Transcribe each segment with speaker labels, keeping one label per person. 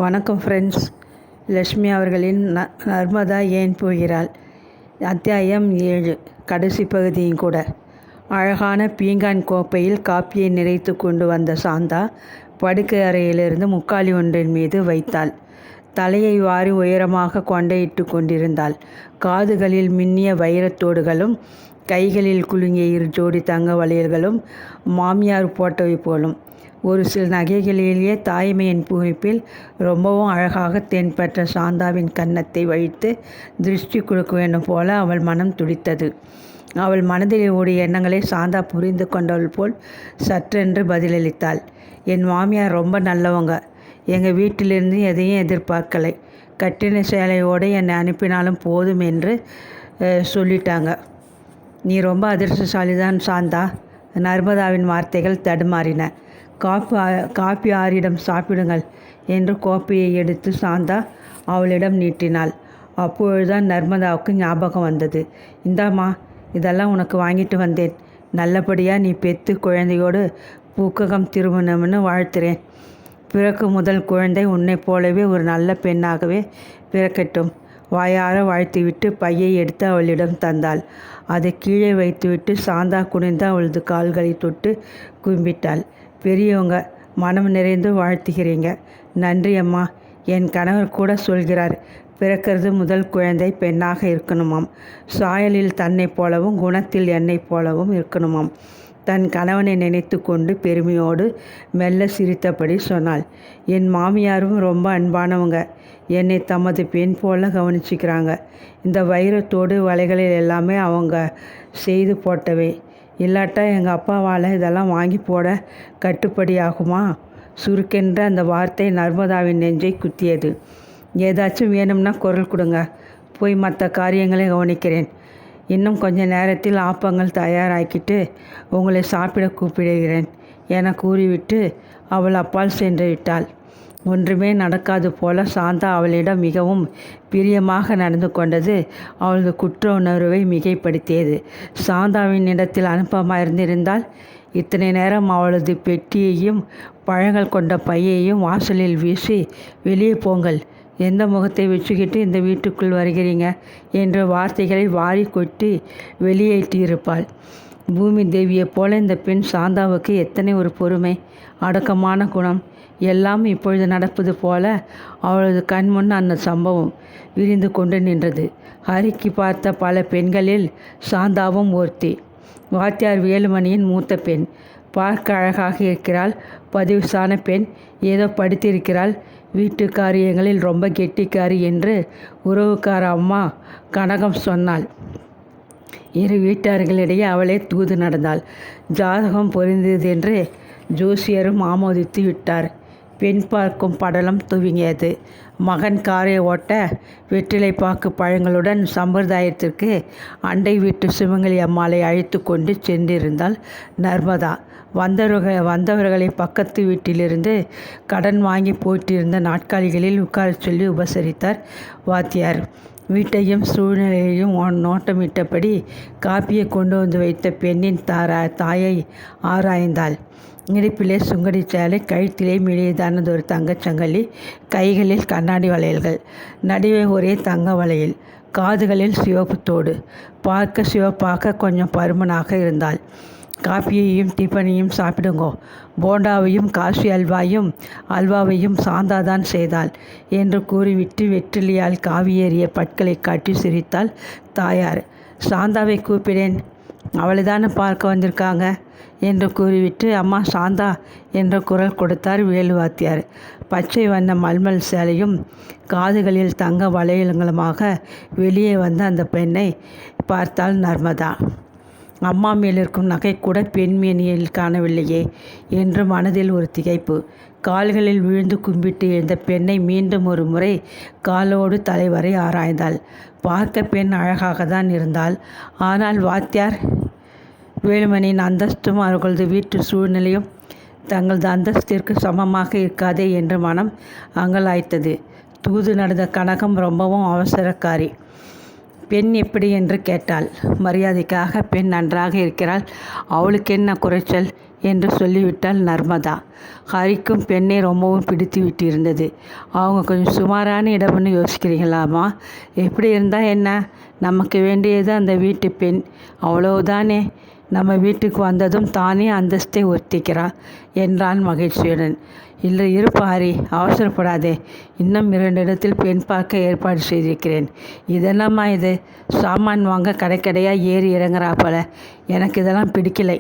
Speaker 1: வணக்கம் ஃப்ரெண்ட்ஸ். லக்ஷ்மி அவர்களின் நர்மதா ஏன் போகிறாள் அத்தியாயம் 7 கடைசி பகுதியும் கூட. அழகான பீங்கான் கோப்பையில் காப்பியை நிறைத்து கொண்டு வந்த சாந்தா படுக்கை அறையிலிருந்து முக்காலி ஒன்றின் மீது வைத்தாள். தலையை வாரி உயரமாக கொண்டையிட்டு கொண்டிருந்தாள். காதுகளில் மின்னிய வைரத்தோடுகளும் கைகளில் குலுங்கிய 2 ஜோடி தங்க வளையல்களும் மாமியார் போட்டவை போலும். ஒரு சில நகைகளிலேயே தாய்மையின் பூரிப்பில் ரொம்பவும் அழகாக தென்பட்ட சாந்தாவின் கன்னத்தை வழித்து திருஷ்டி கொடுக்க வேண்டும் போல அவள் மனம் துடித்தது. அவள் மனதில் ஓடிய எண்ணங்களை சாந்தா புரிந்து கொண்டவள் போல் சற்றென்று பதிலளித்தாள். என் மாமியார் ரொம்ப நல்லவங்க. எங்கள் வீட்டிலிருந்து எதையும் எதிர்பார்க்கலை. கட்டின சேலையோடு என்னை அனுப்பினாலும் போதும் என்று சொல்லிட்டாங்க. நீ ரொம்ப அதிர்ஷ்டசாலிதான் சாந்தா. நர்மதாவின் வார்த்தைகள் தடுமாறின. காப்பி ஆரிடம் சாப்பிடுங்கள் என்று கோப்பையை எடுத்து சாந்தா அவளிடம் நீட்டினாள். அப்பொழுதுதான் நர்மதாவுக்கு ஞாபகம் வந்தது. இந்தாம்மா, இதெல்லாம் உனக்கு வாங்கிட்டு வந்தேன். நல்லபடியாக நீ பெற்று குழந்தையோடு பூக்ககம் திருமணம்னு வாழ்த்துறேன். பிறக்கும் முதல் குழந்தை உன்னை போலவே ஒரு நல்ல பெண்ணாகவே பிறக்கட்டும். வாயார வாழ்த்திவிட்டு பையை எடுத்து அவளிடம் தந்தாள். அதை கீழே வைத்துவிட்டு சாந்தா குனிந்து அவளது கால்களை தொட்டு கும்பிட்டாள். பெரியவங்க, மனம் நிறைந்து வாழ்த்துகிறீங்க. நன்றி அம்மா. என் கணவர் கூட சொல்கிறார், பிறக்கிறது முதல் குழந்தை பெண்ணாக இருக்கணுமாம். சாயலில் தன்னை போலவும் குணத்தில் என்னை போலவும் இருக்கணுமாம். தன் கணவனை நினைத்து கொண்டு பெருமையோடு மெல்ல சிரித்தபடி சொன்னாள். என் மாமியாரும் ரொம்ப அன்பானவங்க. என்னை தமது பெண் போல கவனிச்சிக்கிறாங்க. இந்த வைரத்தோடு வலைகளில் எல்லாமே அவங்க செய்து போட்டவை. இல்லாட்டா எங்கள் அப்பாவால் இதெல்லாம் வாங்கி போட கட்டுப்படியாகுமா? சுருக்கென்ற அந்த வார்த்தை நர்மதாவின் நெஞ்சை குத்தியது. ஏதாச்சும் வேணும்னா குரல் கொடுங்க, போய் மற்ற காரியங்களை கவனிக்கிறேன். இன்னும் கொஞ்ச நேரத்தில் ஆப்பங்கள் தயாராக்கிட்டு உங்களை சாப்பிட கூப்பிடுகிறேன் என கூறிவிட்டு அவள் அப்பால் சென்று விட்டாள். ஒன்றுமே நடக்காது போல சாந்தா அவளிடம் மிகவும் பிரியமாக நடந்து கொண்டது அவளது குற்ற உணர்வை மிகைப்படுத்தியது. சாந்தாவின் இடத்தில் அனுப்பமாக இருந்திருந்தால் இத்தனை நேரம் அவளது பெட்டியையும் பழங்கள் கொண்ட பையையும் வாசலில் வீசி வெளியே போங்கள், எந்த முகத்தை வச்சுக்கிட்டு இந்த வீட்டுக்குள் வருகிறீங்க என்ற வார்த்தைகளை வாரி கொட்டி வெளியேற்றியிருப்பாள். பூமி தேவியைப் போல இந்த பெண் சாந்தாவுக்கு எத்தனை ஒரு பொறுமை, அடக்கமான குணம். எல்லாம் இப்பொழுது நடப்பது போல அவளது கண்முன் அந்த சம்பவம் விரிந்து கொண்டு நின்றது. ஹரிக்கு பார்த்த பல பெண்களில் சாந்தாவும் ஒருத்தி. வாத்தியார் வேலுமணியின் மூத்த பெண். பார்க்க அழகாக இருக்கிறாள். பதிவுசான பெண். ஏதோ படித்திருக்கிறாள். வீட்டு காரியங்களில் ரொம்ப கெட்டிக்காரி என்று உறவுக்கார அம்மா கனகம் சொன்னாள். 2 வீட்டார்களிடையே அவளே தூது நடந்தாள். ஜாதகம் பொருந்தது என்று ஜோசியரும் ஆமோதித்து விட்டார். பெண் பார்க்கும் படலம் துவங்கியது. மகன் காரை ஓட்ட வெற்றிலைப்பாக்கு பழங்களுடன் சம்பிரதாயத்திற்கு அண்டை வீட்டு சிவங்கலி அம்மாளை அழைத்து கொண்டு சென்றிருந்தாள் நர்மதா. வந்தவர்களை பக்கத்து வீட்டிலிருந்து கடன் வாங்கி போட்டிருந்த நாட்காலிகளில் உட்காரச் சொல்லி உபசரித்தார் வாத்தியார். வீட்டையும் சூழ்நிலையையும் நோட்டமிட்டபடி காப்பியை கொண்டு வந்து வைத்த பெண்ணின் தாயை ஆராய்ந்தாள். இடுப்பிலே சுங்கடி சேலை, கழுத்திலே மெலியதானதொரு தங்கச்சங்கிலி, கைகளில் கண்ணாடி வளையல்கள், நடுவே ஒரே தங்க வளையல், காதுகளில் சிவப்பு தோடு. பார்க்க சிவப்பாக கொஞ்சம் பருமனாக இருந்தாள். காப்பியையும் டிஃபனையும் சாப்பிடுங்கோ, போண்டாவையும் காசி அல்வாவையும் சாந்தாதான் செய்தாள் என்று கூறிவிட்டு வெற்றிலையால் காவியேறிய பற்களை காட்டி சிரித்தாள் தாயார். சாந்தாவை கூப்பிடேன், அவளைதானே பார்க்க வந்திருக்காங்க என்று கூறிவிட்டு அம்மா சாந்தா என்ற குரல் கொடுத்தார் வேலுவாத்தியார். பச்சை வண்ண மல்மல் சேலையும் காதுகளில் தங்க வளையல்களுமாக வெளியே வந்த அந்த பெண்ணை பார்த்தாள் நர்மதா. அம்மா மேலிருக்கும் நகை கூட பெண்மேனியில் காணவில்லையே என்று மனதில் ஒரு திகைப்பு. கால்களில் விழுந்து கும்பிட்டு எழுந்த பெண்ணை மீண்டும் ஒரு முறை காலோடு தலைவரை ஆராய்ந்தாள். பார்க்க பெண் அழகாகத்தான் இருந்தாள். ஆனால் வாத்தியார் வேலுமணியின் அந்தஸ்தும் அவர்களது வீட்டு சூழ்நிலையும் தங்களது அந்தஸ்திற்கு சமமாக இருக்காதே என்று மனம் அங்கலாய்த்தது. தூது நடந்த கனகம் ரொம்பவும் அவசரக்காரி. பெண் எப்படி என்று கேட்டாள். மரியாதைக்காக பெண் நன்றாக இருக்கிறாள், அவளுக்கு என்ன குறைச்சல் என்று சொல்லிவிட்டாள் நர்மதா. ஹரிக்கும் பெண்ணை ரொம்பவும் பிடித்து விட்டிருந்தது. அவங்க கொஞ்சம் சுமாரான இடம்னு யோசிக்கிறீங்களாமா? எப்படி இருந்தால் என்ன, நமக்கு வேண்டியது அந்த வீட்டு பெண், அவ்வளவுதானே. நம்ம வீட்டுக்கு வந்ததும் தானே அந்தஸ்தை ஒத்திக்கிறான் என்றான் மகிழ்ச்சியுடன். இல்லை இருப்பா ஹரி, அவசரப்படாதே. இன்னும் 2 இடத்தில் பெண் பார்க்க ஏற்பாடு செய்திருக்கிறேன். இதெல்லாமா இது, சாமான் வாங்க கடைக்கடையாக ஏறி இறங்குறாப்பல. எனக்கு இதெல்லாம் பிடிக்கலை.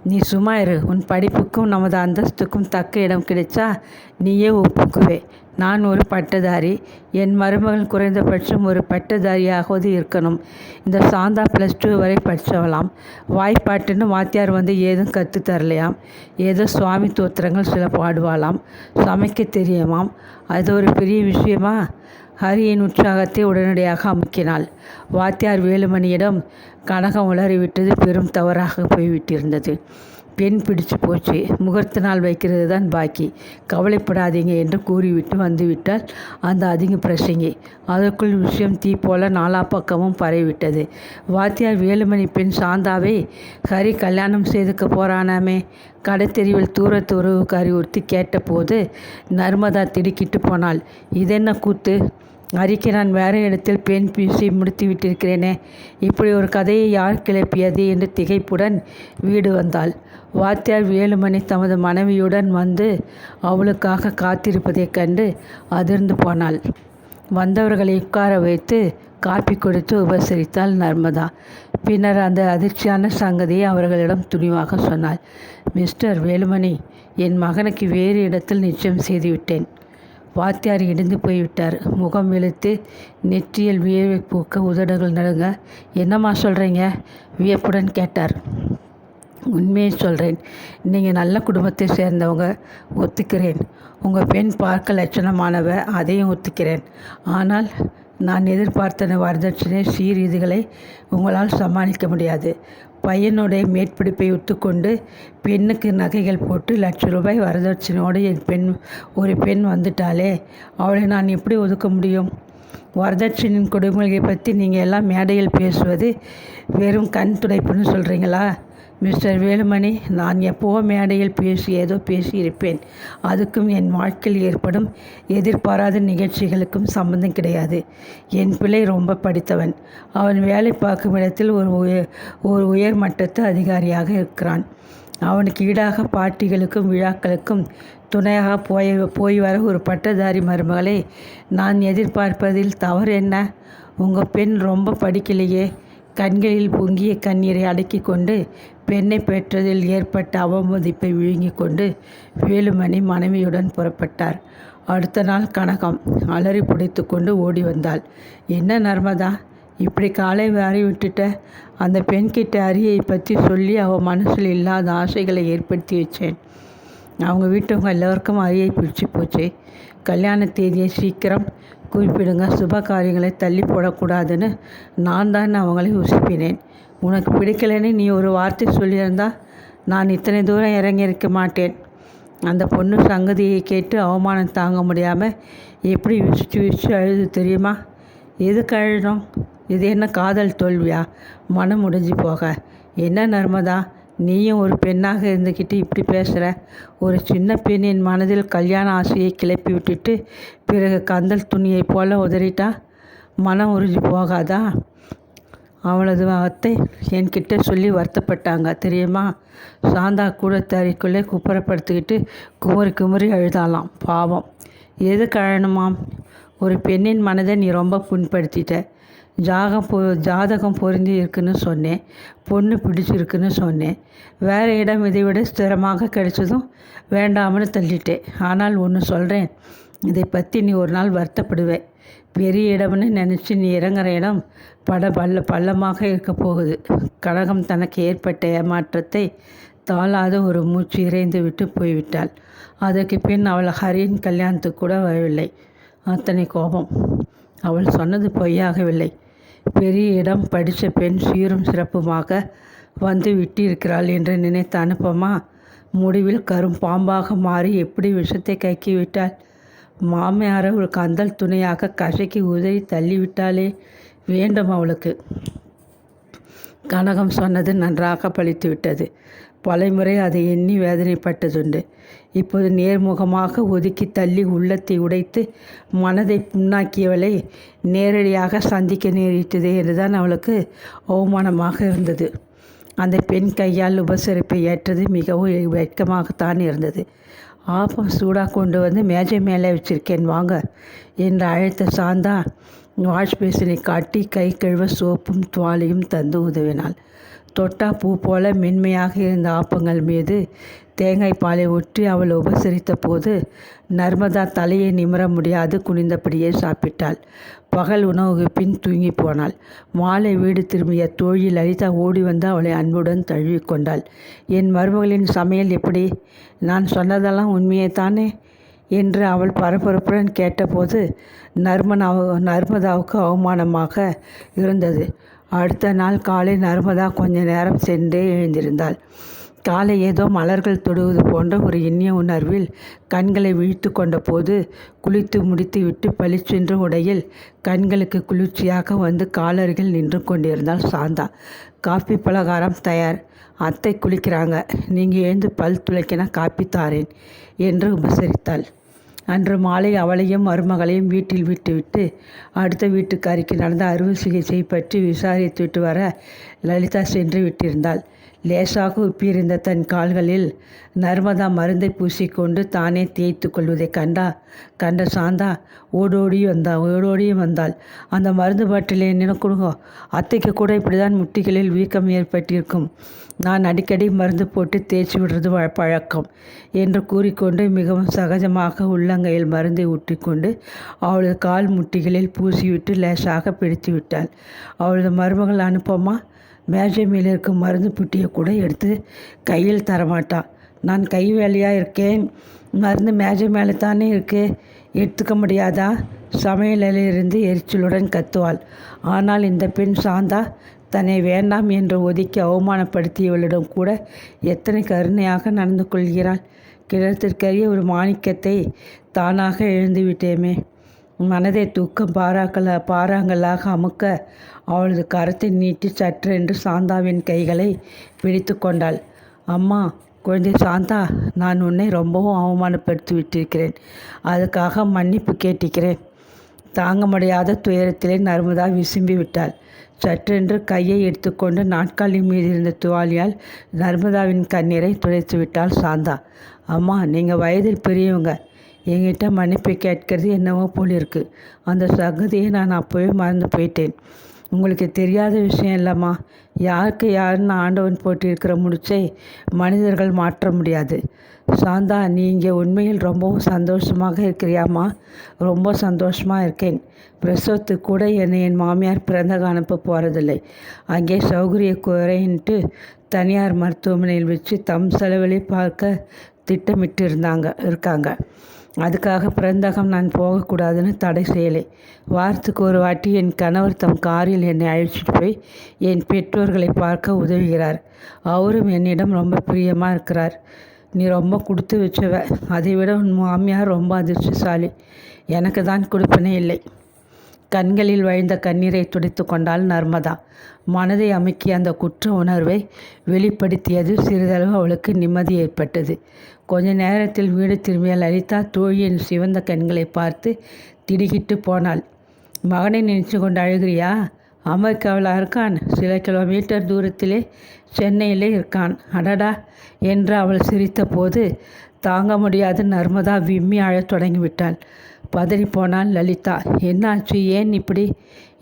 Speaker 1: நீ சும்மா இரு. உன் படிப்புக்கும் நமது அந்தஸ்துக்கும் தக்க இடம் கிடைச்சா நீயே ஒப்புக்குவே. நான் ஒரு பட்டதாரி, என் மருமகள் குறைந்தபட்சம் ஒரு பட்டதாரியாகவது இருக்கணும். இந்த சாந்தா +2 வரை படித்தவளாம். வாய்ப்பாட்டுன்னு வாத்தியார் வந்து ஏதும் கற்று தரலையாம். ஏதோ சுவாமி தோத்திரங்கள் சில பாடுவாளாம். சமைக்க தெரியுமாம். அது ஒரு பெரிய விஷயமா? ஹரியின் உற்சாகத்தை உடனடியாக அமுக்கினாள். வாத்தியார் வேலுமணியிடம் கனகம் உளறிவிட்டது பெரும் தவறாக போய்விட்டிருந்தது. பெண் பிடிச்சு போச்சு, முகூர்த்த நாள் வைக்கிறது தான் பாக்கி, கவலைப்படாதீங்க என்று கூறிவிட்டு வந்துவிட்டால் அந்த அதிக பிரசங்கி. அதற்குள் விஷயம் தீ போல 4 பக்கமும் பரவிவிட்டது. வாத்தியார் வேலுமணி பெண் சாந்தாவை ஹரி கல்யாணம் செய்துக்க போகிறானாமே. கடைத்தெருவில் தூரத்து உறவுக்காரி ஒருத்தி கேட்டபோது நர்மதா திடுக்கிட்டு போனாள். இதென்ன கூத்து? ஹரிக்கு நான் வேறு இடத்தில் பெண் பேசி முடித்து விட்டிருக்கிறேனே, இப்படி ஒரு கதையை யார் கிளப்பியது என்று திகைப்புடன் வீடு வந்தாள். வாத்தியார் வேலுமணி தமது மனைவியுடன் வந்து அவளுக்காக காத்திருப்பதைக் கண்டு அதிர்ந்து போனாள். வந்தவர்களை உட்கார வைத்து காப்பி கொடுத்து உபசரித்தாள் நர்மதா. பின்னர் அந்த அதிர்ச்சியான சங்கதியை அவர்களிடம் துணிவாக சொன்னாள். மிஸ்டர் வேலுமணி, என் மகனுக்கு வேறு இடத்தில் நிச்சயம் செய்துவிட்டேன். வாத்தியார் இடிந்து போய்விட்டார். முகம் வெளுத்து நெற்றியில் வியர்வை பூக்க உதடுகள் நடுங்க. என்னம்மா சொல்கிறீங்க? வியப்புடன் கேட்டார். உண்மையை சொல்கிறேன். நீங்கள் நல்ல குடும்பத்தை சேர்ந்தவங்க, ஒத்துக்கிறேன். உங்கள் பெண் பார்க்க லட்சணமானவ, அதையும் ஒத்துக்கிறேன். ஆனால் நான் எதிர்பார்த்த வரதட்சணை சீரீதிகளை உங்களால் சமாளிக்க முடியாது. பையனுடைய மேற்படிப்பை ஒத்துக்கொண்டு பெண்ணுக்கு நகைகள் போட்டு ₹1,00,000 வரதட்சணையோடு ஒரு பெண் வந்துட்டாலே அவளை நான் எப்படி ஒதுக்க முடியும்? வரதட்சணையின் கொடுமைகளை பற்றி நீங்கள் எல்லாம் மேடையில் பேசுவது வெறும் கண் துடைப்புன்னு சொல்கிறீங்களா? மிஸ்டர் வேலுமணி, நான் எப்போவோ மேடையில் ஏதோ பேசியிருப்பேன். அதுக்கும் என் வாழ்க்கையில் ஏற்படும் எதிர்பாராத நிகழ்ச்சிகளுக்கும் சம்பந்தம் கிடையாது. என் பிள்ளை ரொம்ப படித்தவன். அவன் வேலை பார்க்கும் இடத்தில் ஒரு உயர் மட்டத்து அதிகாரியாக இருக்கிறான். அவனுக்கு ஈடாக பார்ட்டிகளுக்கும் விழாக்களுக்கும் துணையாக போய் வர ஒரு பட்டதாரி மருமகளை நான் எதிர்பார்ப்பதில் தவறு என்ன? உங்கள் பெண் ரொம்ப படிக்கலையே. கண்களில் பொங்கிய கண்ணீரை அடக்கி கொண்டு பெண்ணை பெற்றதில் ஏற்பட்ட அவமதிப்பை விழுங்கி கொண்டு வேலுமணி மனைவியுடன் புறப்பட்டார். அடுத்த நாள் கனகம் அலறி பிடித்து கொண்டு ஓடி வந்தாள். என்ன நர்மதா, இப்படி காலை வாரி விட்டுட்ட? அந்த பெண்கிட்ட அரியை பற்றி சொல்லி அவள் மனசில் இல்லாத ஆசைகளை ஏற்படுத்தி வச்சேன். அவங்க வீட்டவங்க எல்லோருக்கும் அரியை பிடிச்சி போச்சு. கல்யாண தேதியை சீக்கிரம் குறிப்பிடுங்க, சுப காரியங்களை தள்ளி போடக்கூடாதுன்னு நான் தான் அவங்களை உசுப்பினேன். உனக்கு பிடிக்கலைன்னு நீ ஒரு வார்த்தை சொல்லியிருந்தா நான் இத்தனை தூரம் இறங்கியிருக்க மாட்டேன். அந்த பொண்ணு சங்கதியை கேட்டு அவமானம் தாங்க முடியாமல் எப்படி விசிச்சு அழுது தெரியுமா? எதுக்கு அழுதோம்? இது என்ன காதல் தோல்வியா? மனம் முடிஞ்சு போக. என்ன நர்மதா, நீயும் ஒரு பெண்ணாக இருந்துக்கிட்டு இப்படி பேசுகிற? ஒரு சின்ன பெண்ணின் மனதில் கல்யாண ஆசையை கிளப்பி விட்டுட்டு பிறகு கந்தல் துணியை போல உதறிட்டா மனம் உறிஞ்சி போகாதா? அவளது அத்தை என்கிட்ட சொல்லி வருத்தப்பட்டாங்க தெரியுமா? சாந்தா கூட தறிக்குள்ளே குப்புறப்படுத்திக்கிட்டு குமுறி அழுதாலாம். பாவம். எதுக்கு அழணுமாம்? ஒரு பெண்ணின் மனதை நீ ரொம்ப புண்படுத்திட்ட. ஜாதகம் பொருந்தி இருக்குன்னு சொன்னேன், பொண்ணு பிடிச்சிருக்குன்னு சொன்னேன். வேறு இடம் இதை விட ஸ்திரமாக கிடைச்சதும் வேண்டாம்னு தள்ளிட்டேன். ஆனால் ஒன்று சொல்கிறேன், இதை பற்றி நீ ஒரு நாள் வருத்தப்படுவே. பெரிய இடம்னு நினச்சி நீ இறங்குற இடம் பள்ளமாக இருக்க போகுது. கனகம் தனக்கு ஏற்பட்ட ஏமாற்றத்தை தாளாத ஒரு மூச்சு இறைந்து விட்டு போய்விட்டாள். அதற்கு பின் அவள் ஹரியின் கல்யாணத்துக்கு கூட வரவில்லை. அத்தனை கோபம். அவள் சொன்னது பொய்யாகவில்லை. பெரிய இடம், படித்த பெண், சீரும் சிறப்புமாக வந்து விட்டிருக்கிறாள் என்று நினைத்த அனுப்பமா முடிவில் கரும் பாம்பாக மாறி எப்படி விஷத்தை கக்கிவிட்டாள். மாமியாரை ஒரு கந்தல் துணையாக கசைக்கு உதறி தள்ளிவிட்டாளே வேண்டும் அவளுக்கு. கனகம் சொன்னது நன்றாக பலித்து விட்டது. பலமுறை அதை எண்ணி வேதனைப்பட்டதுண்டு. இப்போது நேர்முகமாக ஒதுக்கி தள்ளி உள்ளத்தை உடைத்து மனதை புண்ணாக்கியவளை நேரடியாக சந்திக்க நேரிட்டது என்றுதான் அவளுக்கு அவமானமாக இருந்தது. அந்த பெண் கையால் உபசரிப்பை ஏற்றது மிகவும் வெட்கமாகத்தான் இருந்தது. ஆப்பம் சூடாக கொண்டு வந்து மேஜை மேலே வச்சிருக்கேன் வாங்க என்று அழைத்த சாந்தா வாஷ் பேசினை காட்டி கை கழுவ சோப்பும் துவாலையும் தந்து உதவினாள். தொட்டா பூ போல மென்மையாக இருந்த ஆப்பங்கள் மீது தேங்காய் பாலை ஊற்றி அவள் உபசரித்த போது நர்மதா தலையை நிமிர முடியாது குனிந்தபடியே சாப்பிட்டாள். பகல் உணவுக்கு பின் தூங்கி போனாள். மாலை வீடு திரும்பிய தோழி லலிதா ஓடி வந்து அவளை அன்புடன் தழுவி கொண்டாள். என் மருமகளின் சமையல் எப்படி? நான் சொன்னதெல்லாம் உண்மையே தானே என்று அவள் பரபரப்புடன் கேட்டபோது நர்மதாவுக்கு அவமானமாக இருந்தது. அடுத்த நாள் காலை நர்மதா கொஞ்ச நேரம் சென்றே எழுந்திருந்தாள். காலை ஏதோ மலர்கள் தொடுவது போன்ற ஒரு இனிய உணர்வில் கண்களை விழித்து கொண்ட போது குளித்து முடித்துவிட்டு பளிச்சென்ற உடையில் கண்களுக்கு குளிர்ச்சியாக வந்து காலருகில் நின்று கொண்டிருந்தாள் சாந்தா. காப்பி பலகாரம் தயார். அத்தை குளிக்கிறாங்க, நீங்கள் எழுந்து பல் துளைக்கினா காப்பி தாரேன் என்று உபசரித்தாள். அன்று மாலை அவளையும் மருமகளையும் வீட்டில் விட்டுவிட்டு அடுத்த வீட்டுக்காரிக்கு நடந்த அறுவை சிகிச்சை பற்றி விசாரித்துவிட்டு வர லலிதா சென்று விட்டிருந்தாள். லேசாக உப்பியிருந்த தன் கால்களில் நர்மதா மருந்தை பூசிக்கொண்டு தானே தேய்த்து கொள்வதை கண்ட சாந்தா ஓடோடியும் வந்தாள். அந்த மருந்து பாட்டிலே என்ன கொடுங்க, அத்தைக்கு கூட இப்படி தான் முட்டிகளில் வீக்கம் ஏற்பட்டிருக்கும். நான் அடிக்கடி மருந்து போட்டு தேய்ச்சி விடுறது பழக்கம் என்று கூறிக்கொண்டு மிகவும் சகஜமாக உள்ளங்கையில் மருந்தை ஊற்றிக்கொண்டு அவளது கால் முட்டிகளில் பூசிவிட்டு லேசாக பிடித்து விட்டாள். அவளது மருமகள் அனுப்பமா மேஜை மேலே இருக்கும் மருந்து புட்டியை கூட எடுத்து கையில் தரமாட்டாள். நான் கை வேலையாக இருக்கேன், மருந்து மேஜை மேலே தானே இருக்குது, எடுத்துக்க முடியாதா? சமையலிலிருந்து எரிச்சலுடன் கத்துவாள். ஆனால் இந்த பெண் சாந்தா தன்னை வேண்டாம் என்று ஒதுக்கி அவமானப்படுத்தியவளிடம் கூட எத்தனை கருணையாக நடந்து கொள்கிறாள். கிணத்திற்கரிய ஒரு மாணிக்கத்தை தானாக எழுந்துவிட்டேமே. மனதை தூக்கம் பாறாங்களாக அமுக்க அவளது கரத்தை நீட்டி சற்றென்று சாந்தாவின் கைகளை பிடித்து கொண்டாள். அம்மா, குழந்தை சாந்தா, நான் உன்னை ரொம்பவும் அவமானப்படுத்தி விட்டிருக்கிறேன். அதுக்காக மன்னிப்பு கேட்டுக்கிறேன். தாங்க முடியாத துயரத்திலே நர்மதா விசும்பி விட்டாள். சற்றென்று கையை எடுத்துக்கொண்டு நாட்காலி மீது இருந்த துவாலியால் நர்மதாவின் கண்ணீரை துடைத்து விட்டாள் சாந்தா. அம்மா, நீங்கள் வயதில் பெரியவங்க, என்கிட்ட மன்னிப்பு கேட்கறது என்னவோ போல் இருக்குது. அந்த சகதியை நான் அப்போவே மறந்து போயிட்டேன். உங்களுக்கு தெரியாத விஷயம் இல்லைம்மா, யாருக்கு யாருன்னு ஆண்டவன் போட்டிருக்கிற முடிச்சை மனிதர்கள் மாற்ற முடியாது. சாந்தா, நீ இங்கே உண்மையில் ரொம்பவும் சந்தோஷமாக இருக்கிறியாம்மா? ரொம்ப சந்தோஷமாக இருக்கேன். பிரசவத்துக்கு கூட என்னை என் மாமியார் பிறந்தக அனுப்ப போகிறதில்லை. அங்கே சௌகரிய குறைன்ட்டு தனியார் மருத்துவமனையில் வச்சு தம் செலவிலை பார்க்க திட்டமிட்டு இருக்காங்க. அதுக்காக பிறந்தகம் நான் போகக்கூடாதுன்னு தடை செய்யலை. வாரத்துக்கு ஒரு வாட்டி என் கணவர் தம் காரில் என்னை அழைச்சிட்டு போய் என் பெற்றோர்களை பார்க்க உதவுகிறார். அவரும் என்னிடம் ரொம்ப பிரியமாக இருக்கிறார். நீ ரொம்ப கொடுத்து வச்சவ. அதை விட உன் மாமியார் ரொம்ப அதிர்ஷ்டசாலி. எனக்கு தான் கொடுப்பனே இல்லை. கண்களில் வழிந்த கண்ணீரை துடைத்து கொண்டாள் நர்மதா. மனதை அமுக்கி அந்த குற்ற உணர்வை வெளிப்படுத்தியது சிறிதளவு அவளுக்கு நிம்மதி ஏற்பட்டது. கொஞ்ச நேரத்தில் வீடு திரும்பிய லலிதா தோழியின் சிவந்த கண்களை பார்த்து திடுக்கிட்டு போனாள். மகனை நினைச்சு கொண்டு அழுகிறியா? அமெரிக்காவில் இருக்கான், சில கிலோமீட்டர் தூரத்திலே சென்னையிலே இருக்கான். அடடா என்று அவள் சிரித்த போது தாங்க முடியாத நர்மதா விம்மி அழத் தொடங்கிவிட்டாள். பதறிப்போனாள் லலிதா. என்னாச்சு, ஏன் இப்படி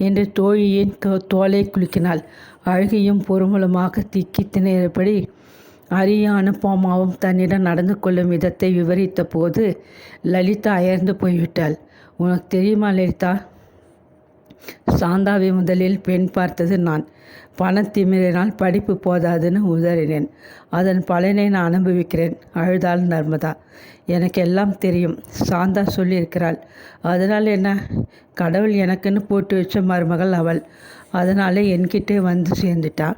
Speaker 1: என்று தோழியின் தோலை குலுக்கினாள். அழுகையும் பொறுமலுமாக திக்கி திணறியபடி அரிய அனுபமாவும் தன்னிடம் நடந்து கொள்ளும் விதத்தை விவரித்த போது லலிதா அயர்ந்து போய்விட்டாள். உனக்கு தெரியுமா லலிதா, சாந்தாவை முதலில் பெண் பார்த்தது நான். பணத்திமிரினால் படிப்பு போதாதுன்னு உதறினேன். அதன் பலனை நான் அனுபவிக்கிறேன். அழுதாள் நர்மதா. எனக்கு எல்லாம் தெரியும், சாந்தா சொல்லியிருக்கிறாள். அதனால் என்ன? கடவுள் எனக்குன்னு போட்டு வச்ச மருமகள் அவள். அதனால என்கிட்டே வந்து சேர்ந்துட்டா.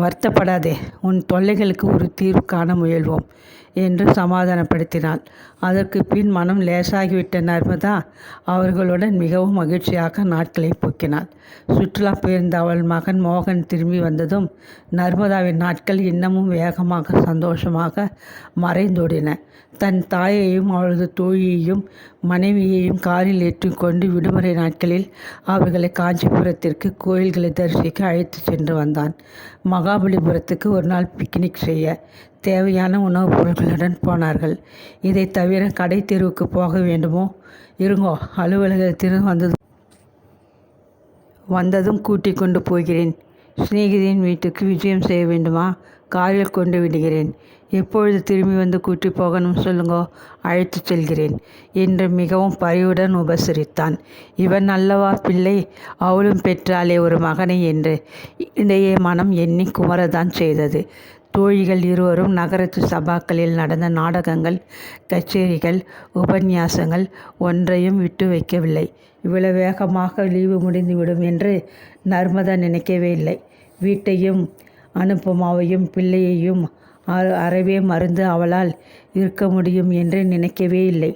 Speaker 1: வருத்தப்படாதே, உன் தொல்லைகளுக்கு ஒரு தீர்வு காண முயல்வோம் என்று சமாதானப்படுத்தினாள். அதற்கு பின் மனம் லேசாகிவிட்ட நர்மதா அவர்களுடன் மிகவும் மகிழ்ச்சியாக நாட்களை போக்கினாள். சுற்றுலா போயிருந்த அவள் மகன் மோகன் திரும்பி வந்ததும் நர்மதாவின் நாட்கள் இன்னமும் வேகமாக சந்தோஷமாக மறைந்தோடின. தன் தாயையும் அவளது தோழியையும் மனைவியையும் காரில் ஏற்றிக்கொண்டு விடுமுறை நாட்களில் அவர்களை காஞ்சிபுரத்திற்கு கோயில்களை தரிசிக்க அழைத்து சென்று வந்தான். மகாபலிபுரத்துக்கு ஒரு நாள் பிக்னிக் செய்ய தேவையான உணவுப் பொருட்களுடன் போனார்கள். இதை தவிர கடை தெருவுக்கு போக வேண்டுமோ? இருங்கோ, அலுவலகத்திற்கு வந்ததும் கூட்டிக் கொண்டு போகிறேன். சிநேகிதியின் வீட்டுக்கு விஜயம் செய்ய வேண்டுமா? காரில் கொண்டு விடுகிறேன். எப்பொழுது திரும்பி வந்து கூட்டி போகணும் சொல்லுங்கோ, அழைத்து செல்கிறேன் என்று மிகவும் பரிவுடன் உபசரித்தான். இவன் அல்லவா பிள்ளை, அவளும் பெற்றாலே ஒரு மகனை என்று இடையே மனம் எண்ணி குமரதான் செய்தது. தோழிகள் இருவரும் நகரத்து சபாக்களில் நடந்த நாடகங்கள், கச்சேரிகள், உபன்யாசங்கள் ஒன்றையும் விட்டு வைக்கவில்லை. இவ்வளவு வேகமாக லீவு முடிந்துவிடும் என்று நர்மதா நினைக்கவே இல்லை. வீட்டையும் அனுப்பமாவையும் பிள்ளையையும் அறவே மறந்து அவளால் இருக்க முடியும் என்று நினைக்கவே இல்லை.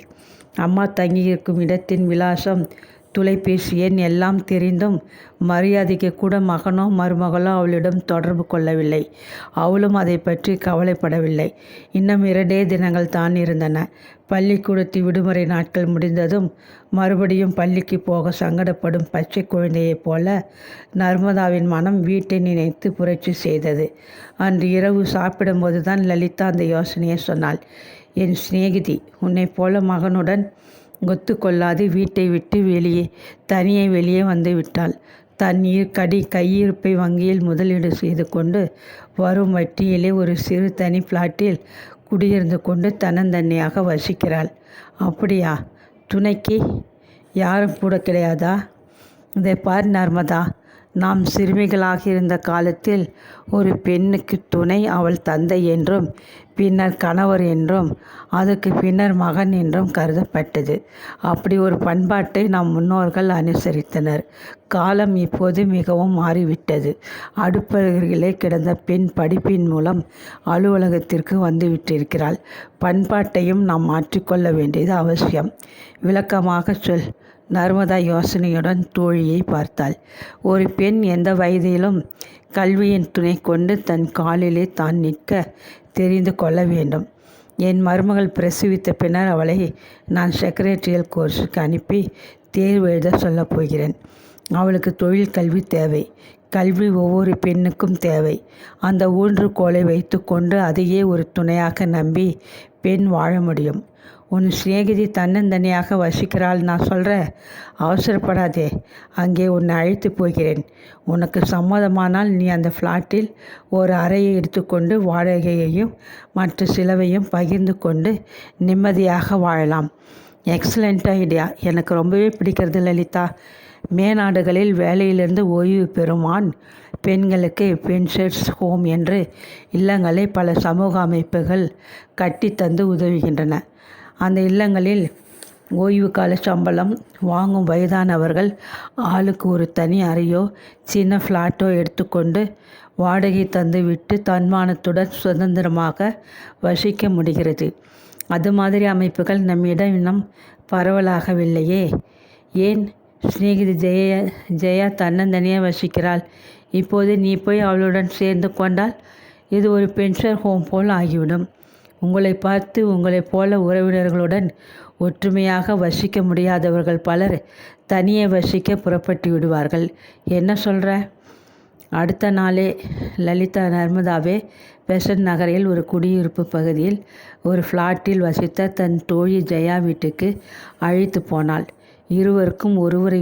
Speaker 1: அம்மா தங்கியிருக்கும் இடத்தின் விலாசம், தொலைபேசி எண் எல்லாம் தெரிந்தும் மரியாதைக்கு கூட மகனோ மருமகளோ அவளிடம் தொடர்பு கொள்ளவில்லை. அவளும் அதை பற்றி கவலைப்படவில்லை. இன்னும் 2 தினங்கள் தான் இருந்தன. பள்ளிக்கூடத்து விடுமுறை நாட்கள் முடிந்ததும் மறுபடியும் பள்ளிக்கு போக சங்கடப்படும் பச்சை குழந்தையைப் போல நர்மதாவின் மனம் வீட்டை நினைத்து புரட்சி செய்தது. அன்று இரவு சாப்பிடும்போது தான் லலிதா அந்த யோசனையை சொன்னாள். என் சிநேகிதி உன்னை போல மகனுடன் ஒத்துக்கொள்ளாது வீட்டை விட்டு தனியே வெளியே வந்து விட்டாள். தன் கையிருப்பை வங்கியில் முதலீடு செய்து கொண்டு வரும் வட்டியிலே ஒரு சிறு தனி பிளாட்டில் குடியிருந்து கொண்டு தன்னந்தனியாக வசிக்கிறாள். அப்படியா? துணைக்கு யாரும் கூட கிடையாதா? இதை பார் நர்மதா, நாம் சிறுமிகளாக இருந்த காலத்தில் ஒரு பெண்ணுக்கு துணை அவள் தந்தை என்றும் பின்னர் கணவர் என்றும் அதுக்கு பின்னர் மகன் என்றும் கருதப்பட்டது. அப்படி ஒரு பண்பாட்டை நம் முன்னோர்கள் அனுசரித்தனர். காலம் இப்போது மிகவும் மாறிவிட்டது. அடுப்பருகிலே கிடந்த பெண் படிப்பின் மூலம் அலுவலகத்திற்கு வந்துவிட்டிருக்கிறாள். பண்பாட்டையும் நாம் மாற்றிக்கொள்ள வேண்டியது அவசியம். விளக்கமாக சொல். நர்மதா யோசனையுடன் தோழியை பார்த்தாள். ஒரு பெண் எந்த வயதிலும் கல்வியின் துணை கொண்டு தன் காலிலே தான் நிற்க தெரிந்து கொள்ள வேண்டும். என் மருமகள் பிரசவித்த பின்னர் அவளை நான் செக்ரட்டரியல் கோர்ஸுக்கு அனுப்பி தேர்வு எழுத சொல்லப் போகிறேன். அவளுக்கு தொழில் கல்வி தேவை. கல்வி ஒவ்வொரு பெண்ணுக்கும் தேவை. அந்த ஊன்றுகோலை வைத்து கொண்டு அதையே ஒரு துணையாக நம்பி பெண் வாழ முடியும். உன் சிநேகிதி தன்னந்தனியாக வசிக்கிறாள் நான் சொல்கிறேன். அவசரப்படாதே. அங்கே உன்னை அழைத்து போகிறேன். உனக்கு சம்மதமானால் நீ அந்த ஃப்ளாட்டில் ஒரு அறையை எடுத்துக்கொண்டு வாடகையையும் மற்ற சிலவையும் பகிர்ந்து கொண்டு நிம்மதியாக வாழலாம். Excellent idea. எனக்கு ரொம்பவே பிடிக்கிறது லலிதா. மேநாடுகளில் வேலையிலிருந்து ஓய்வு பெறும் பெண்களுக்கு பென்ஷன்ஸ் ஹோம் என்று இல்லங்களை பல சமூக அமைப்புகள் கட்டித்தந்து உதவுகின்றன. அந்த இல்லங்களில் ஓய்வு கால சம்பளம் வாங்கும் வயதானவர்கள் ஆளுக்கு ஒரு தனி அறையோ சின்ன ஃப்ளாட்டோ எடுத்துக்கொண்டு வாடகை தந்து விட்டு தன்மானத்துடன் சுதந்திரமாக வசிக்க முடிகிறது. அது மாதிரி அமைப்புகள் நம்மிடம் இன்னும் பரவலாகவில்லையே. ஏன்? சிநேகிதி ஜெயா தன்னந்தனியாக வசிக்கிறாள். இப்போது நீ போய் அவளுடன் சேர்ந்து கொண்டால் இது ஒரு பென்ஷன் ஹோம் போல் ஆகிவிடும். உங்களை பார்த்து உங்களைப் போல உறவினர்களுடன் ஒற்றுமையாக வசிக்க முடியாதவர்கள் பலர் தனியே வசிக்க புறப்பட்டு விடுவார்கள். என்ன சொல்கிற? அடுத்த நாளே லலிதா நர்மதாவே பெசன்ட் நகரில் ஒரு குடியிருப்பு பகுதியில் ஒரு ஃப்ளாட்டில் வசித்த தன் தோழி ஜெயா வீட்டுக்கு அழைத்து போனாள். இருவருக்கும் ஒருவரை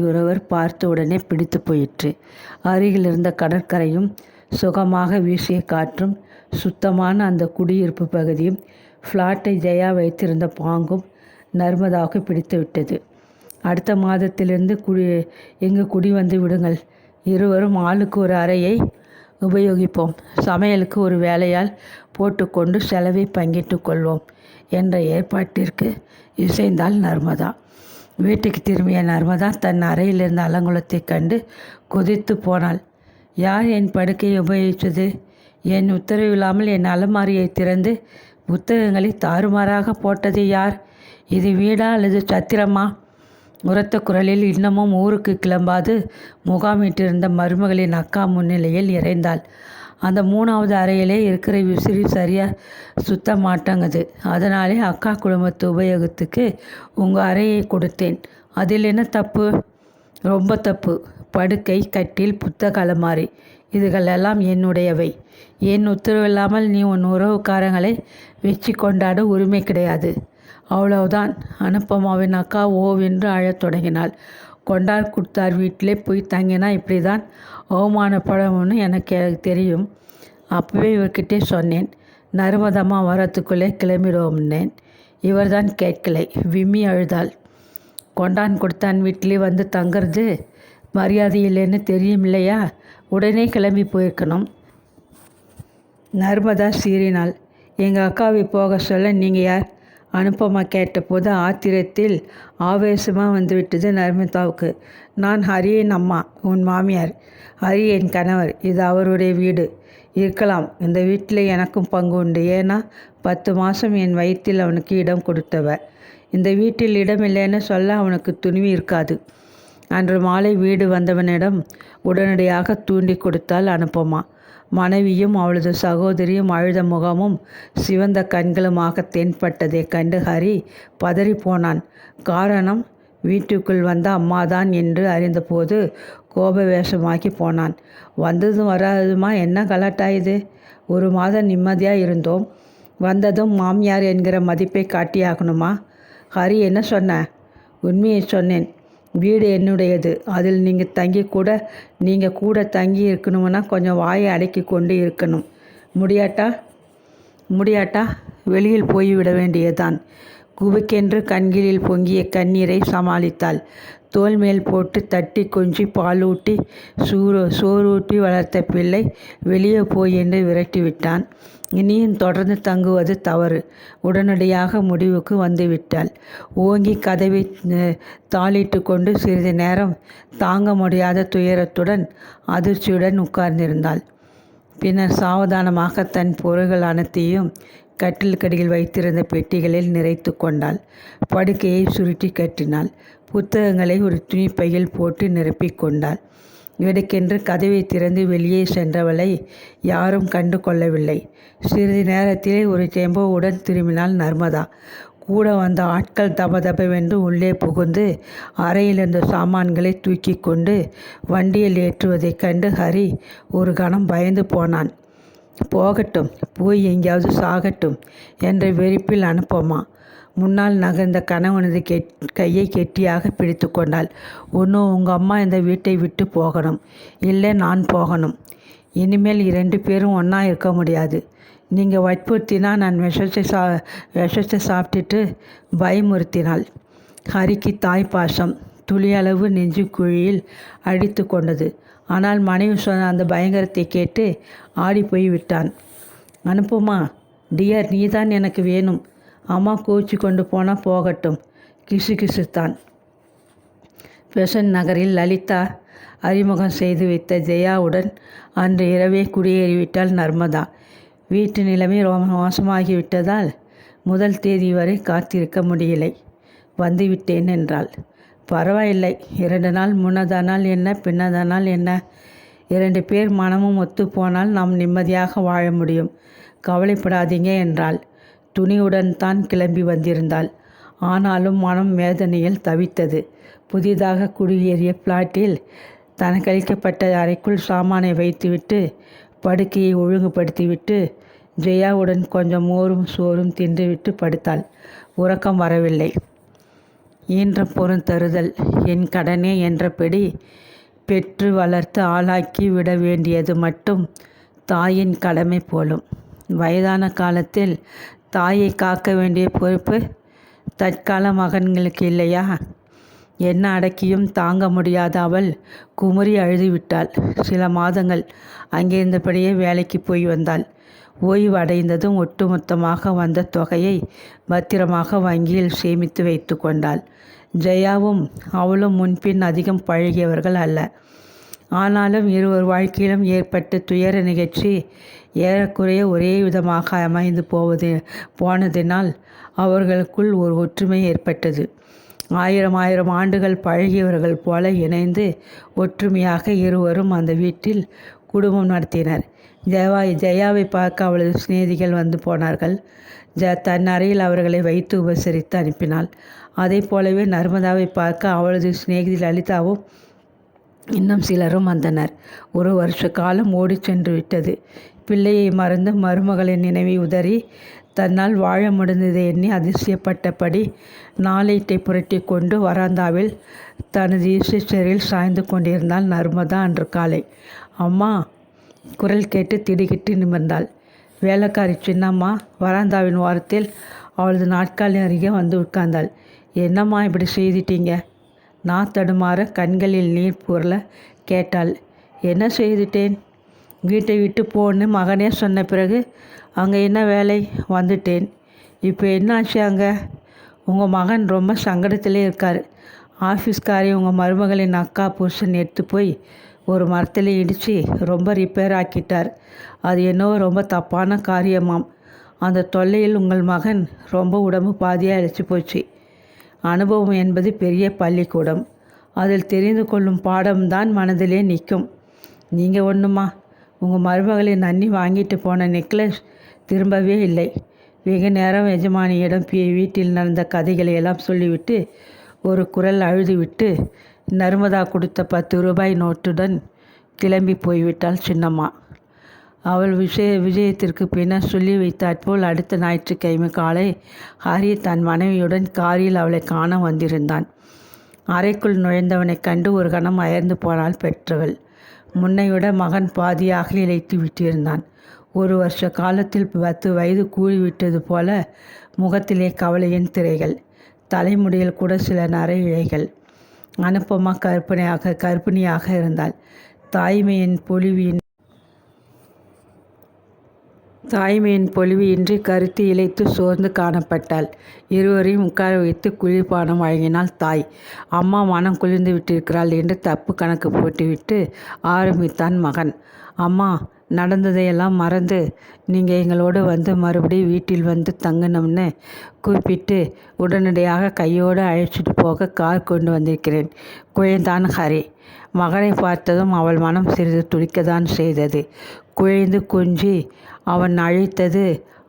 Speaker 1: பார்த்த உடனே பிடித்து போயிற்று. அருகில் இருந்த கடற்கரையும் சுகமாக வீசிய காற்றும் சுத்தமான அந்த குடியிருப்பு பகுதியும் ஃப்ளாட்டை ஜெயா வைத்திருந்த பாங்கும் நர்மதாவுக்கு பிடித்து விட்டது. அடுத்த மாதத்திலிருந்து எங்கு குடி வந்து விடுங்கள். இருவரும் ஆளுக்கு ஒரு அறையை உபயோகிப்போம். சமையலுக்கு ஒரு வேலையால் போட்டுக்கொண்டு செலவை பங்கிட்டு கொள்வோம் என்ற ஏற்பாட்டிற்கு இசைந்தாள் நர்மதா. வீட்டுக்கு திரும்பிய நர்மதா தன் அறையில் இருந்த அலங்குலத்தை கண்டு கொதித்து போனாள். யார் என் படுக்கையை உபயோகித்தது? என் உத்தரவில்லாமல் என் அலமாரியை திறந்து புத்தகங்களை தாறுமாறாக போட்டது யார்? இது வீடா அல்லது சத்திரமா? உரத்த குரலில் இன்னமும் ஊருக்கு கிளம்பாது முகாமிட்டிருந்த மருமகளின் அக்கா முன்னிலையில் இறைந்தாள். அந்த 3வது அறையிலே இருக்கிற விசிறி சரியாக சுத்த மாட்டேங்குது. அதனாலே அக்கா குடும்பத்து உபயோகத்துக்கு உங்கள் அறையை கொடுத்தேன். அதில் என்ன தப்பு? ரொம்ப தப்பு. படுக்கை, கட்டில், புத்தக அலமாரி இதுகளெல்லாம் என்னுடையவை. என் உத்தரவில்லாமல் நீ உன் உறவுக்காரங்களை வச்சு கொண்டாட உரிமை கிடையாது. அவ்வளவுதான். அனுப்பமாவின் அக்கா ஓவென்று அழத் தொடங்கினாள். கொண்டார் கொடுத்தார் வீட்டிலே போய் தங்கினா இப்படி தான் அவமானப்படணும்னு எனக்கு தெரியும். அப்போவே இவர்கிட்டே சொன்னேன். நர்மதம்மா வரத்துக்குள்ளே கிளம்பிடுவோம்னேன். இவர் தான் கேட்கலை. விம்மி அழுதாள். கொண்டான் கொடுத்தான் வீட்டிலே வந்து தங்கிறது மரியாதை இல்லைன்னு தெரியும் இல்லையா? உடனே கிளம்பி போயிருக்கணும். நர்மதா சீறினாள். எங்கள் அக்காவை போக சொல்ல நீங்கள் யார்? அனுப்பமா கேட்டபோது ஆத்திரத்தில் ஆவேசமாக வந்துவிட்டது நர்மதாவுக்கு. நான் ஹரியின் அம்மா, உன் மாமியார். ஹரி என் கணவர். இது அவருடைய வீடு. இருக்கலாம். இந்த வீட்டில் எனக்கும் பங்கு உண்டு. ஏன்னா 10 மாதம் என் வயிற்றில் அவனுக்கு இடம் கொடுத்தவ. இந்த வீட்டில் இடம் இல்லைன்னு சொல்ல அவனுக்கு துணிவு இருக்காது. அன்று மாலை வீடு வந்தவனிடம் உடனடியாக தூண்டி கொடுத்தாள் அனுப்பமா. மனைவியும் அவளது சகோதரியும் அழுத முகமும் சிவந்த கண்களுமாக தென்பட்டதை கண்டு ஹரி பதறி போனான். காரணம், வீட்டுக்குள் வந்த அம்மாதான் என்று அறிந்தபோது கோபவேஷமாக்கி போனான். வந்ததும் வராததுமா என்ன கலாட்டாயுது? 1 மாதம் நிம்மதியாக இருந்தோம். வந்ததும் மாமியார் என்கிற மதிப்பை காட்டியாகணுமா? ஹரி, என்ன சொன்ன? உண்மையை சொன்னேன். வீடு என்னுடையது. அதில் நீங்கள் கூட தங்கி இருக்கணும்னா கொஞ்சம் வாயை அடக்கி கொண்டு இருக்கணும். முடியாட்டா வெளியில் போய்விட வேண்டியதான். குபுக்கென்று கண்களில் பொங்கிய கண்ணீரை சமாளித்தாள். தோல் மேல் போட்டு தட்டி கொஞ்சி பாலூட்டி சோறூட்டி வளர்த்த பிள்ளை வெளியே போய் என்று விரட்டிவிட்டான். இனியும் தொடர்ந்து தங்குவது தவறு. உடனடியாக முடிவுக்கு வந்துவிட்டாள். ஓங்கி கதவை தாளிட்டு கொண்டு சிறிது நேரம் தாங்க முடியாத துயரத்துடன் அதிர்ச்சியுடன் உட்கார்ந்திருந்தாள். பின்னர் சாவதானமாக தன் பொருள்கள் அனைத்தையும் கட்டில் கடியில் வைத்திருந்த பெட்டிகளில் நிறைத்து கொண்டாள். படுக்கையை சுருட்டி கட்டினாள். புத்தகங்களை ஒரு துணிப்பையில் போட்டு நிரப்பிக் கொண்டாள். இவனுக்கென்று கதவை திறந்து வெளியே சென்றவளை யாரும் கண்டு கொள்ளவில்லை. சிறிது நேரத்திலே ஒரு டெம்போவுடன் திரும்பினாள் நர்மதா. கூட வந்த ஆட்கள் தபதபவென்று உள்ளே புகுந்து அறையிலிருந்த சாமான்களை தூக்கி கொண்டு வண்டியில் ஏற்றுவதைக் கண்டு ஹரி ஒரு கணம் பயந்து போனான். போகட்டும், போய் எங்கேயாவது சாகட்டும் என்ற வெறுப்பில் அனுப்பமா முன்னால் நகர்ந்த கணவனது கையை கெட்டியாக பிடித்து கொண்டாள். ஒன்று உங்கள் அம்மா இந்த வீட்டை விட்டு போகணும், இல்லை நான் போகணும். இனிமேல் 2 பேரும் ஒன்றா இருக்க முடியாது. நீங்கள் வற்புறுத்தினா நான் விஷத்தை சாப்பிட்டுட்டு பயமுறுத்தினாள். ஹரிக்கு தாய் பாசம் துளியளவு நெஞ்சு குழியில் அடித்து கொண்டது. ஆனால் மனைவி சொன்ன அந்த பயங்கரத்தை கேட்டு ஆடி போய் விட்டான். அனுப்புமா டியர், நீதான் எனக்கு வேணும். அம்மா கோச்சி கொண்டு போனால் போகட்டும். கிசுகிசுத்தான். பெசன்ட் நகரில் லலிதா அறிமுகம் செய்து வைத்த ஜெயாவுடன் அன்று இரவே குடியேறிவிட்டாள் நர்மதா. வீட்டு நிலைமை ரொம்ப மோசமாகிவிட்டதால் முதல் தேதி வரை காத்திருக்க முடியலை. வந்துவிட்டேன் என்றாள். பரவாயில்லை, 2 நாள் முன்னதானால் என்ன பின்னதானால் என்ன? 2 பேர் மனமும் ஒத்து போனால் நாம் நிம்மதியாக வாழ முடியும். கவலைப்படாதீங்க என்றாள். துணியுடன் தான் கிளம்பி வந்திருந்தாள். ஆனாலும் மனம் வேதனையில் தவித்தது. புதிதாக குடியேறிய பிளாட்டில் தனக்களிக்கப்பட்ட அறைக்குள் சாமானை வைத்துவிட்டு படுக்கையை ஒழுங்குபடுத்திவிட்டு ஜெயாவுடன் கொஞ்சம் மோரும் சோறும் தின்றுவிட்டு படுத்தாள். உறக்கம் வரவில்லை. ஈன்ற பொருந்தருதல் என் கடனே என்றபடி பெற்று வளர்த்து ஆளாக்கி விட வேண்டியது மட்டும் தாயின் கடமை போலும். வயதான காலத்தில் தாயை காக்க வேண்டிய பொறுப்பு தற்கால மகன்களுக்கு இல்லையா? என்ன அடக்கியும் தாங்க முடியாத அவள் குமுறி அழுதுவிட்டாள். சில மாதங்கள் அங்கிருந்தபடியே வேலைக்கு போய் வந்தாள். ஓய்வு அடைந்ததும் ஒட்டுமொத்தமாக வந்த தொகையை பத்திரமாக வங்கியில் சேமித்து வைத்து கொண்டாள். ஜெயாவும் அவளும் முன்பின் அதிகம் பழகியவர்கள் அல்ல. ஆனாலும் இருவர் வாழ்க்கையிலும் ஏற்பட்ட துயர நிகழ்ச்சி ஏறக்குறைய ஒரே விதமாக அமைந்து போனதினால் அவர்களுக்குள் ஒரு ஒற்றுமை ஏற்பட்டது. ஆயிரம் ஆண்டுகள் பழகியவர்கள் போல இணைந்து ஒற்றுமையாக இருவரும் அந்த வீட்டில் குடும்பம் நடத்தினர். ஜெயாவை பார்க்க அவளது சிநேகிதிகள் வந்து போனார்கள். தன் அறையில் அவர்களை வைத்து உபசரித்து அனுப்பினாள். அதை போலவே நர்மதாவை பார்க்க அவளது சிநேகிதி லலிதாவும் இன்னும் சிலரும் வந்தனர். ஒரு வருஷ காலம் ஓடி சென்று விட்டது. பிள்ளையை மறந்து மருமகளின் நினைவை உதறி தன்னால் வாழ முடிந்ததை எண்ணி அதிசயப்பட்டபடி நாளேட்டை புரட்டி கொண்டு வராந்தாவில் தனது ஈஸ்டரில் சாய்ந்து கொண்டிருந்தாள் நர்மதா. அன்று காலை அம்மா குரல் கேட்டு திடுக்கிட்டு நிமிர்ந்தாள். வேலைக்காரி சின்னம்மா வராந்தாவின் ஓரத்தில் அவளது நாட்காலி அருகே வந்து உட்கார்ந்தாள். என்னம்மா இப்படி செய்துட்டீங்க? நான் தடுமாற கண்களில் நீர் புரள கேட்டாள். என்ன செய்துட்டேன்? வீட்டை விட்டு போன்னு மகனே சொன்ன பிறகு அங்கே என்ன வேலை? வந்துட்டேன். இப்போ என்னாச்சு அங்கே? உங்கள் மகன் ரொம்ப சங்கடத்திலே இருக்கார். ஆஃபீஸ்காரி உங்கள் மருமகளின் அக்கா புருஷன் எடுத்து போய் ஒரு மரத்தில் இடித்து ரொம்ப ரிப்பேர் ஆக்கிட்டார். அது என்னவோ ரொம்ப தப்பான காரியமாம். அந்த தொல்லையில் உங்கள் மகன் ரொம்ப உடம்பு பாதியாக அழைச்சி போச்சு. அனுபவம் என்பது பெரிய பள்ளிக்கூடம். அதில் தெரிந்து கொள்ளும் பாடம்தான் மனதிலே நிற்கும். நீங்கள் ஒன்றுமா, உங்கள் மருமகளின் அண்ணி வாங்கிட்டு போன நெக்லஸ் திரும்பவே இல்லை. வெகு நேரம் எஜமானியிடம் வீட்டில் நடந்த கதைகளை எல்லாம் சொல்லிவிட்டு ஒரு குரல் அழுதுவிட்டு நர்மதா கொடுத்த 10 ரூபாய் நோட்டுடன் கிளம்பி போய்விட்டாள் சின்னம்மா. அவள் விஜயத்திற்கு பின்னர் சொல்லி வைத்தாற்போல் அடுத்த ஞாயிற்றுக்கிழமை காலை ஹரி தன் மனைவியுடன் காரில் அவளை காண வந்திருந்தான். அறைக்குள் நுழைந்தவனைக் கண்டு ஒரு கணம் அயர்ந்து போனாள் பெற்றவள். முன்னைவிட மகன் பாதியாக இழைத்து விட்டிருந்தான். ஒரு வருஷ காலத்தில் 10 வயது கூறிவிட்டது போல முகத்திலே கவலையின் திரைகள். தலைமுடியில் கூட சில நரை இழைகள். அனுப்பமா கர்ப்பிணியாக இருந்தாள். தாய்மையின் பொலிவு இன்றி கருத்து இழைத்து சோர்ந்து காணப்பட்டாள். இருவரையும் உட்கார வைத்து குளிர்பானம் வழங்கினாள் தாய். அம்மா மனம் குளிர்ந்து விட்டிருக்கிறாள் என்று தப்பு கணக்கு போட்டுவிட்டு ஆரம்பித்தான் மகன். அம்மா, நடந்ததையெல்லாம் மறந்து நீங்கள் எங்களோடு வந்து மறுபடியும் வீட்டில் வந்து தங்கணும்னு கூப்பிட்டு உடனடியாக கையோடு அழைச்சிட்டு போக கார் கொண்டு வந்திருக்கிறேன் குழைந்தான் ஹரி. மகனை பார்த்ததும் அவள் மனம் சிறிது துடிக்கத்தான் செய்தது. குழைந்து கொஞ்சி அவன் அழைத்தது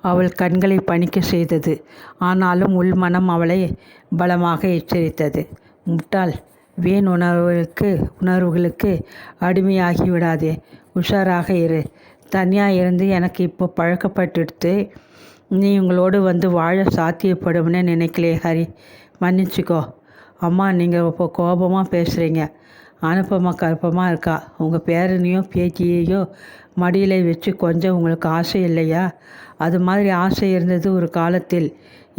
Speaker 1: அவள் கண்களை பணிக்க செய்தது. ஆனாலும் உள்மனம் அவளை பலமாக எச்சரித்தது. முட்டாள், வீண் உணர்வுகளுக்கு அடிமையாகி விடாதே. உஷாராக இரு. தனியாக இருந்து எனக்கு இப்போ பழக்கப்பட்டுடுத்து. நீ உங்களோடு வந்து வாழ சாத்தியப்படும்னு நினைக்கலையே ஹரி. மன்னிச்சிக்கோ. அம்மா, நீங்கள் இப்போ கோபமாக பேசுகிறீங்க. அனுப்பமா கருப்பமாக இருக்கா. உங்கள் பேரனையோ பேத்தியையோ மடியில் வச்சு கொஞ்சம் உங்களுக்கு ஆசை இல்லையா? அது மாதிரி ஆசை இருந்தது ஒரு காலத்தில்.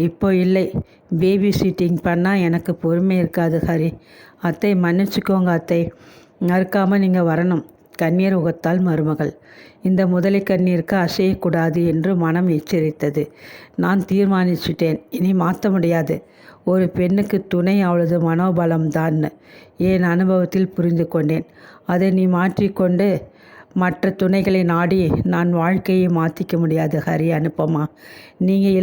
Speaker 1: இப்போ இல்லை. பேபி சீட்டிங் பண்ணால் எனக்கு பொறுமை இருக்காது ஹரி. அத்தை, மன்னிச்சிக்கோங்க அத்தை. மறுக்காமல் நீங்கள் வரணும். கண்ணீர் உகத்தாள் மருமகள். இந்த முதலை கண்ணீருக்கு அசையக்கூடாது என்று மனம் எச்சரித்தது. நான் தீர்மானிச்சிட்டேன். இனி மாற்ற முடியாது. ஒரு பெண்ணுக்கு துணை அவளது மனோபலம்தான். என் அனுபவத்தில் புரிந்து கொண்டேன். அதை நீ மாற்றிக்கொண்டு மற்ற துணைகளை நாடி நான் வாழ்க்கையை மாற்றிக்க முடியாது ஹரி. அனுப்பமா, நீங்கள்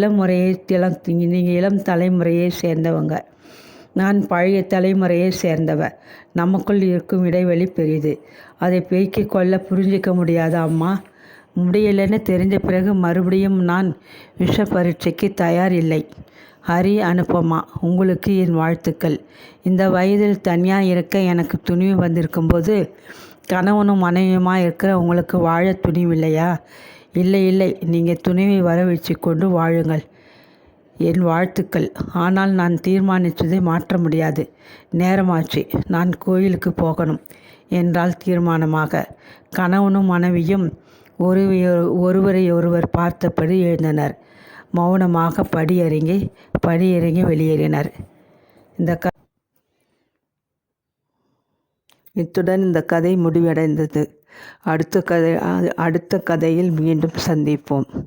Speaker 1: இளம் தலைமுறையை சேர்ந்தவங்க. நான் பழைய தலைமுறையை சேர்ந்தவ. நமக்குள் இருக்கும் இடைவெளி பெரிது. அதை பெருக்கிக் கொள்ள புரிஞ்சிக்க முடியாதா அம்மா? முடியலைன்னு தெரிஞ்ச பிறகு மறுபடியும் நான் விஷ பரீட்சைக்கு தயார் இல்லை. ஹரி, அனுப்பமா, உங்களுக்கு என் வாழ்த்துக்கள். இந்த வயதில் தனியாக இருக்க எனக்கு துணிவு வந்திருக்கும்போது கணவனும் மனைவியுமாக இருக்கிற உங்களுக்கு வாழ துணிவில்லையா? இல்லை, நீங்கள் துணிவை வர வச்சு கொண்டு வாழுங்கள். என் வாழ்த்துக்கள். ஆனால் நான் தீர்மானித்ததை மாற்ற முடியாது. நேரமாச்சு, நான் கோயிலுக்கு போகணும் என்றால் தீர்மானமாக. கணவனும் மனைவியும் ஒருவரை பார்த்தபடி எழுந்தனர். மௌனமாக படியிறங்கி வெளியேறினர். இத்துடன் இந்த கதை முடிவடைந்தது. அடுத்த கதையில் மீண்டும் சந்திப்போம்.